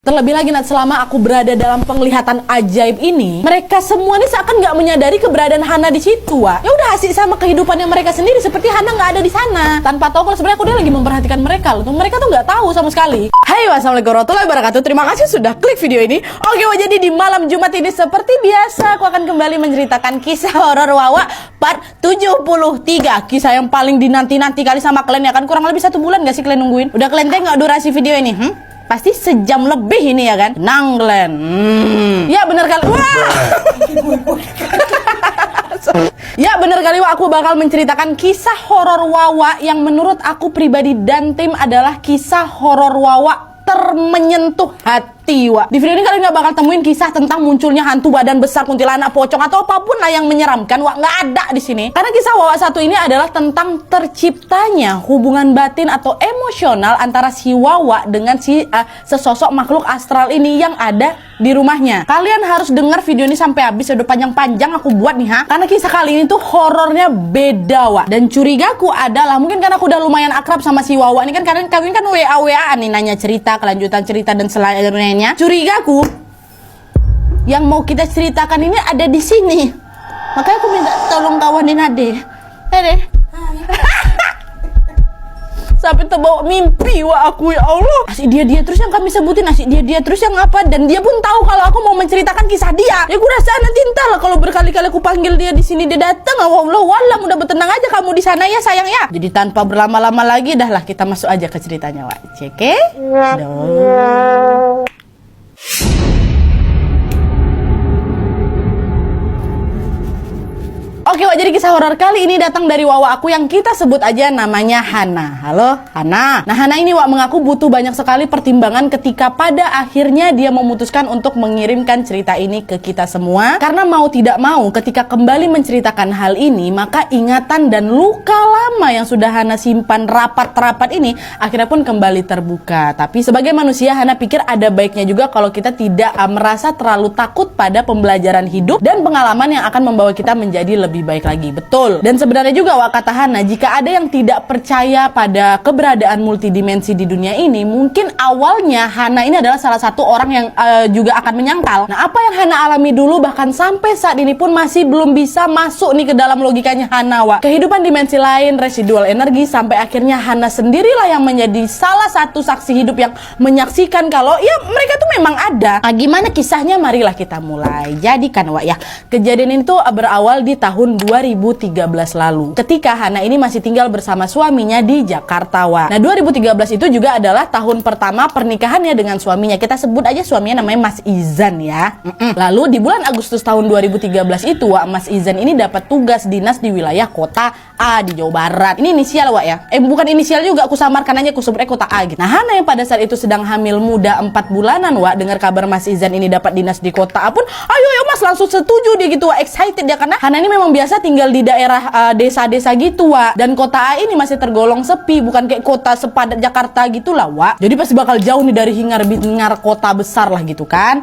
Terlebih lagi Nat, selama aku berada dalam penglihatan ajaib ini, mereka semua ini seakan nggak menyadari keberadaan Hana di situ, Wak. Ya udah asik sama kehidupannya mereka sendiri, seperti Hana nggak ada di sana. Tanpa tahu kalau sebenarnya aku dia lagi memperhatikan mereka loh. Mereka tuh nggak tahu sama sekali. Hai, wassalamualaikum warahmatullahi wabarakatuh. Terima kasih sudah klik video ini. Oke, Wak, jadi di malam Jumat ini seperti biasa aku akan kembali menceritakan kisah horor Wawa part 73. Kisah yang paling dinanti-nanti kali sama kalian ya kan. Kurang lebih 1 bulan gak sih kalian nungguin? Udah kalian tengok durasi video ini? Pasti sejam lebih ini ya kan? Tenang kalian. Ya bener kali. Wah. Ya bener kali, Wak, aku bakal menceritakan kisah horor Wawa yang menurut aku pribadi dan tim adalah kisah horor Wawa termenyentuh hati, Wak. Di video ini kalian gak bakal temuin kisah tentang munculnya hantu badan besar, kuntilanak, pocong atau apapun lah yang menyeramkan, Wak. Nggak ada di sini. Karena kisah Wawa satu ini adalah tentang terciptanya hubungan batin atau emosional antara si Wawa dengan si sesosok makhluk astral ini yang ada di rumahnya. Kalian harus dengar video ini sampai habis. Udah panjang-panjang aku buat nih, karena kisah kali ini tuh horornya beda, Wak. Dan curigaku adalah mungkin karena aku udah lumayan akrab sama si Wawa ini kan, kalian kan WA-WA nih nanya cerita, kelanjutan cerita dan selanjutnya. Curigaku yang mau kita ceritakan ini ada di sini. Makanya aku minta tolong kawanin Ade. Deh. Sampai terbawa mimpi, Wak, aku, ya Allah. Asik dia terus yang kami sebutin, asik dia terus yang apa, dan dia pun tahu kalau aku mau menceritakan kisah dia. Ya aku rasa nanti entah lah kalau berkali-kali aku panggil dia di sini dia datang. Allah walam, udah bertenang aja kamu di sana ya sayang ya. Jadi tanpa berlama-lama lagi dah lah kita masuk aja ke ceritanya, Wak. Oke? Oke, Wak, jadi kisah horor kali ini datang dari Wawa aku yang kita sebut aja namanya Hana. Halo, Hana. Nah, Hana ini, Wak, mengaku butuh banyak sekali pertimbangan ketika pada akhirnya dia memutuskan untuk mengirimkan cerita ini ke kita semua. Karena mau tidak mau, ketika kembali menceritakan hal ini, maka ingatan dan luka lama yang sudah Hana simpan rapat-rapat ini akhirnya pun kembali terbuka. Tapi sebagai manusia, Hana pikir ada baiknya juga kalau kita tidak merasa terlalu takut pada pembelajaran hidup dan pengalaman yang akan membawa kita menjadi lebih baik lagi. Betul. Dan sebenarnya juga, Wak, kata Hana, jika ada yang tidak percaya pada keberadaan multidimensi di dunia ini, mungkin awalnya Hana ini adalah salah satu orang yang juga akan menyangkal. Nah, apa yang Hana alami dulu bahkan sampai saat ini pun masih belum bisa masuk nih ke dalam logikanya Hana, Wak. Kehidupan dimensi lain, residual energi, sampai akhirnya Hana sendirilah yang menjadi salah satu saksi hidup yang menyaksikan kalau ya mereka tuh memang ada. Nah, gimana kisahnya? Marilah kita mulai. Jadi kan, Wak, ya, kejadian itu berawal di tahun 2013 lalu ketika Hana ini masih tinggal bersama suaminya di Jakarta, Wak. Nah, 2013 itu juga adalah tahun pertama pernikahannya dengan suaminya. Kita sebut aja suaminya namanya Mas Izan ya. Lalu di bulan Agustus tahun 2013 itu, Wak, Mas Izan ini dapat tugas dinas di wilayah kota A di Jawa Barat. Ini inisial, Wak, ya. Bukan inisial juga, aku samarkan aja, aku sebut kota A gitu. Nah, Hana yang pada saat itu sedang hamil muda 4 bulanan, Wak, dengar kabar Mas Izan ini dapat dinas di kota A pun, ayo Mas, langsung setuju dia gitu, Wak. Excited dia karena Hana ini memang biasa tinggal di daerah desa-desa gitu, Wak. Dan kota A ini masih tergolong sepi, bukan kayak kota sepadat Jakarta gitulah, Wak. Jadi pasti bakal jauh nih dari hingar-bingar kota besar lah gitu kan.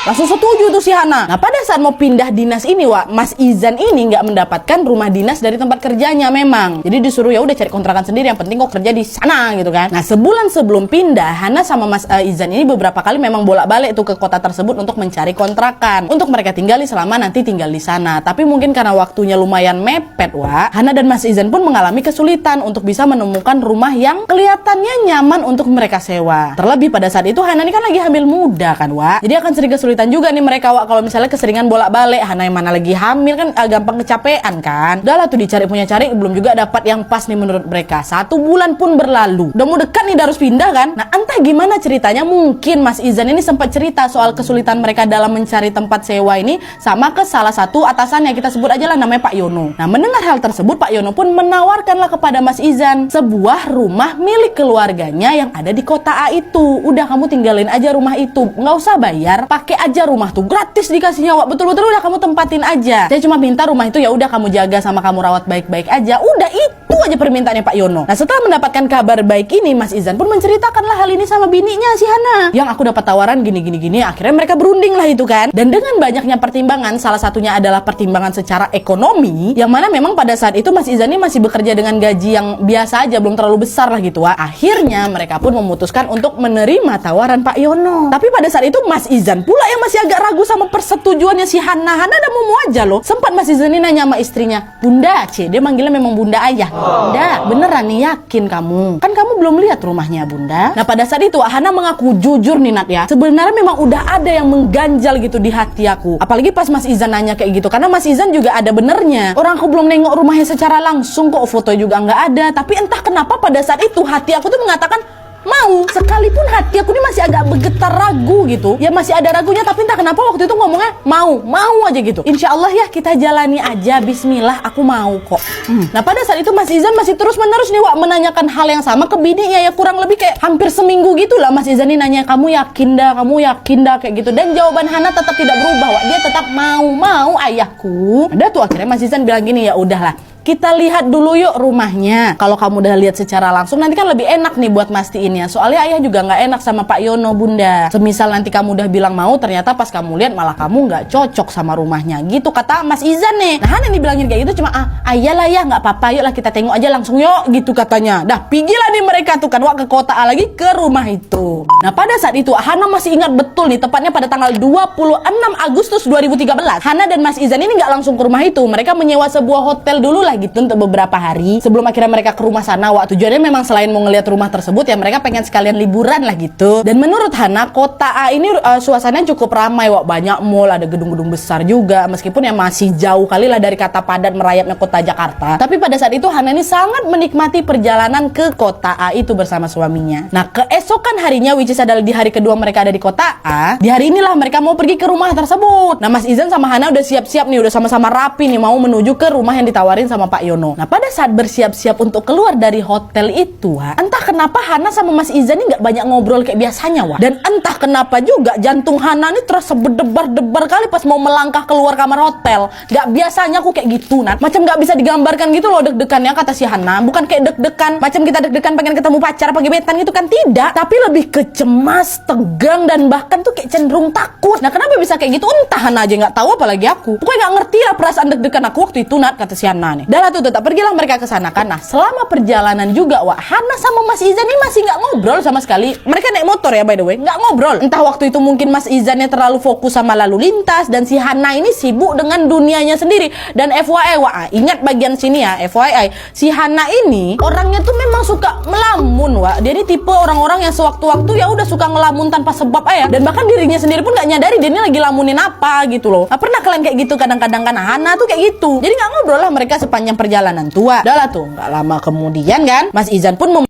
Langsung setuju tuh si Hana. Nah, pada saat mau pindah dinas ini, Wak, Mas Izan ini nggak mendapatkan rumah dinas dari tempat kerjanya memang. Jadi disuruh ya udah cari kontrakan sendiri, yang penting kok kerja di sana gitu kan. Nah, sebulan sebelum pindah, Hana sama Mas Izan ini beberapa kali memang bolak-balik tuh ke kota tersebut untuk mencari kontrakan untuk mereka tinggali selama nanti tinggal di sana. Tapi mungkin karena waktunya lumayan mepet, Wak, Hana dan Mas Izan pun mengalami kesulitan untuk bisa menemukan rumah yang kelihatannya nyaman untuk mereka sewa. Terlebih pada saat itu Hana ini kan lagi hamil muda kan, Wak. Jadi akan sering kesulitan juga nih mereka, Wak, kalau misalnya keseringan bolak-balik. Hana yang mana lagi hamil kan gampang kecapean kan. Udah lah tuh dicari punya cari, belum juga dapat yang pas nih menurut mereka. 1 bulan pun berlalu. Udah mau dekat nih, udah harus pindah kan. Nah, entah gimana ceritanya, mungkin Mas Izan ini sempat cerita soal kesulitan mereka dalam mencari tempat sewa ini sama ke salah satu atasannya, kita sebut aja lah namanya Pak Yono. Nah, mendengar hal tersebut, Pak Yono pun menawarkanlah kepada Mas Izan sebuah rumah milik keluarganya yang ada di kota A itu. Udah kamu tinggalin aja rumah itu, nggak usah bayar, pakai aja rumah tuh, gratis dikasihnya, Wak. Betul-betul udah kamu tempatin aja. Saya cuma minta rumah itu ya udah kamu jaga sama kamu rawat baik-baik aja. Udah itu Itu aja permintaannya Pak Yono. Nah, setelah mendapatkan kabar baik ini, Mas Izan pun menceritakanlah hal ini sama bininya si Hana. Yang aku dapat tawaran gini. Akhirnya mereka berunding lah itu kan. Dan dengan banyaknya pertimbangan, salah satunya adalah pertimbangan secara ekonomi, yang mana memang pada saat itu Mas Izan ini masih bekerja dengan gaji yang biasa aja, belum terlalu besar lah gitu. Akhirnya mereka pun memutuskan untuk menerima tawaran Pak Yono. Tapi pada saat itu Mas Izan pula yang masih agak ragu sama persetujuannya si Hana. Hana udah mau aja loh. Sempat Mas Izan ini nanya sama istrinya, Bunda, dia manggilnya memang Bunda ayah. Bunda, beneran nih yakin kamu? Kan kamu belum lihat rumahnya Bunda. Nah pada saat itu Hana mengaku jujur nih Nat ya, sebenarnya memang udah ada yang mengganjal gitu di hati aku. Apalagi pas Mas Izan nanya kayak gitu, karena Mas Izan juga ada benernya. Orang aku belum nengok rumahnya secara langsung kok, foto juga nggak ada. Tapi entah kenapa pada saat itu hati aku tuh mengatakan mau, sekalipun hati aku ini masih agak bergetar ragu gitu. Ya masih ada ragunya, tapi entah kenapa waktu itu ngomongnya mau aja gitu. Insya Allah ya kita jalani aja, bismillah aku mau kok. Nah pada saat itu Mas Izan masih terus menerus nih menanyakan hal yang sama ke bininya ya, kurang lebih kayak hampir seminggu gitu lah Mas Izan nih nanya, kamu yakin dah kayak gitu. Dan jawaban Hana tetap tidak berubah, dia tetap mau ayahku. Ada tuh akhirnya Mas Izan bilang gini, ya udahlah, kita lihat dulu yuk rumahnya. Kalau kamu udah lihat secara langsung, nanti kan lebih enak nih buat mastiinnya. Soalnya ayah juga nggak enak sama Pak Yono Bunda. Semisal nanti kamu udah bilang mau, ternyata pas kamu lihat malah kamu nggak cocok sama rumahnya. Gitu kata Mas Izan nih. Nah Hana nih bilangin kayak gitu cuma ayah lah ya, nggak apa-apa, yuk lah kita tengok aja langsung yuk, gitu katanya. Dah pigilah nih mereka tuh kan ke kota A lagi, ke rumah itu. Nah pada saat itu Hana masih ingat betul nih, tepatnya pada tanggal 26 Agustus 2013. Hana dan Mas Izan ini nggak langsung ke rumah itu. Mereka menyewa sebuah hotel dulu lah gitu untuk beberapa hari sebelum akhirnya mereka ke rumah sana. Tujuannya memang selain mau ngeliat rumah tersebut ya, mereka pengen sekalian liburan lah gitu. Dan menurut Hana, kota A ini suasananya cukup ramai, banyak mall, ada gedung-gedung besar juga, meskipun ya masih jauh kali lah dari kata padat merayapnya kota Jakarta. Tapi pada saat itu Hana ini sangat menikmati perjalanan ke kota A itu bersama suaminya. Nah keesokan harinya, which is adalah di hari kedua mereka ada di kota A, di hari inilah mereka mau pergi ke rumah tersebut. Nah Mas Izan sama Hana udah siap-siap nih, udah sama-sama rapi nih mau menuju ke rumah yang ditawarin sama Pak Yono. Nah pada saat bersiap-siap untuk keluar dari hotel itu, entah kenapa Hana sama Mas Izan ini nggak banyak ngobrol kayak biasanya, dan entah kenapa juga jantung Hana ini terasa berdebar-debar kali pas mau melangkah keluar kamar hotel. Nggak biasanya aku kayak gitu, Nat. Macam nggak bisa digambarkan gitu loh deg-degannya, kata si Hana. Bukan kayak deg-degan macam kita deg-degan pengen ketemu pacar apa gebetan gitu kan, tidak. Tapi lebih ke cemas, tegang, dan bahkan tuh kayak cenderung takut. Nah kenapa bisa kayak gitu? Entah Hana aja nggak tahu, apalagi aku. Pokoknya nggak ngerti lah perasaan deg-degan aku waktu itu, Nat, kata si Hana nih. Dah lah tuh, pergilah mereka ke sana kan. Nah selama perjalanan juga Hana sama Mas Izan ini masih nggak ngobrol sama sekali. Mereka naik motor ya by the way, nggak ngobrol. Entah waktu itu mungkin Mas Izannya terlalu fokus sama lalu lintas dan si Hana ini sibuk dengan dunianya sendiri. Dan FYI ingat bagian sini ya, FYI si Hana ini orangnya tuh memang suka melamun Dia ini tipe orang-orang yang sewaktu-waktu ya udah suka ngelamun tanpa sebab dan bahkan dirinya sendiri pun nggak nyadari dia ini lagi lamunin apa gitu loh. Nah, pernah kalian kayak gitu kadang-kadang kan? Hana tuh kayak gitu. Jadi nggak ngobrol lah mereka sepanjang perjalanan tua. Udah lah tuh, nggak lama kemudian kan Mas Izan pun